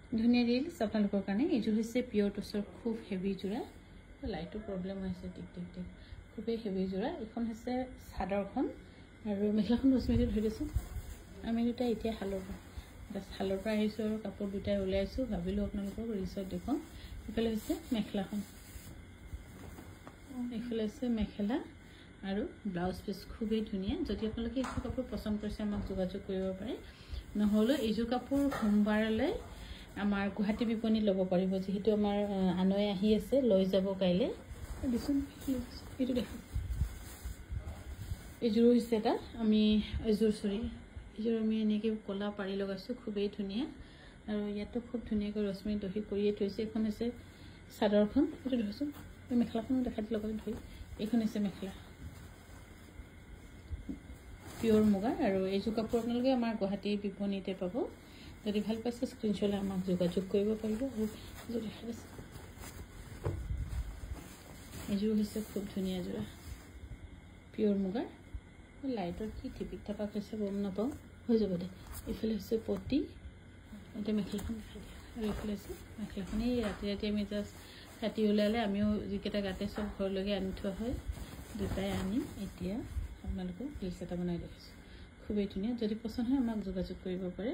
ধুনীয়া ৰিলছ আপোনালোকৰ কাৰণে এইযোৰ হৈছে পিয়ৰ টছৰ খুব হেভি যোৰা লাইটৰ প্ৰব্লেম হৈছে টিক টিক টিক খুবেই হেভি যোৰা এইখন হৈছে চাদৰখন আৰু মেখেলাখন ৰশ্মিটো ধৰি দিছোঁ আমি দুটা এতিয়া হালৰ পৰা আহিছোঁ আৰু কাপোৰ দুটাই ওলাইছোঁ ভাবিলোঁ আপোনালোকক ৰিলছত দেখুৱাম এইফালে হৈছে মেখেলাখন এইফালে হৈছে মেখেলা আৰু ব্লাউজ পিচ খুবেই ধুনীয়া যদি আপোনালোকে এইযোৰ কাপোৰ পচন্দ কৰিছে আমাক যোগাযোগ কৰিব পাৰে নহ'লে এইযোৰ কাপোৰ সোমবাৰলৈ আমাৰ গুৱাহাটী বিপণী ল'ব পাৰিব যেহেতু আমাৰ আনৈ আহি আছে লৈ যাব কাইলৈ দিছোন এইটো দেখো এইযোৰ হৈছে এটা আমি এইযোৰ এইযোৰ আমি এনেকৈ কলা পাৰি লগাইছোঁ খুবেই ধুনীয়া আৰু ইয়াতো খুব ধুনীয়াকৈ ৰশ্মি দহি কৰিয়ে থৈছে এখন হৈছে চাদৰখন এইটো ধৰিছোঁ এই মেখেলাখনো দেখাই দিলোঁ লগত ধৰি এইখন হৈছে মেখেলা পিয়ৰ মুগা আৰু এইযোৰ কাপোৰ আপোনালোকে আমাৰ গুৱাহাটী বিপণীতে পাব যদি ভাল পাইছে স্ক্ৰীনশ্বট আমাক যোগাযোগ কৰিব পাৰিব আৰু এইযোৰ দেখা দিছে এইযোৰ হৈছে খুব ধুনীয়া যোৰা পিয়ৰ মুগাৰ লাইটৰ কি টিপিক টাপাক হৈছে গম নাপাওঁ হৈ যাব দে এইফালে হৈছে পটি এতিয়া মেখেলাখন দেখাই দিয়া আৰু এইফালে হৈছে মেখেলাখন এই ৰাতি আমি জাষ্ট কাটি ওলালে আমিও যিকেইটা কাটে চব ঘৰলৈকে আনি থোৱা হয় দুটাই আনিম এতিয়া আপোনালোকক ৰিলছ এটা বনাই দেখাইছোঁ খুবেই ধুনীয়া যদি পচন্দ হয় আমাক যোগাযোগ কৰিব পাৰে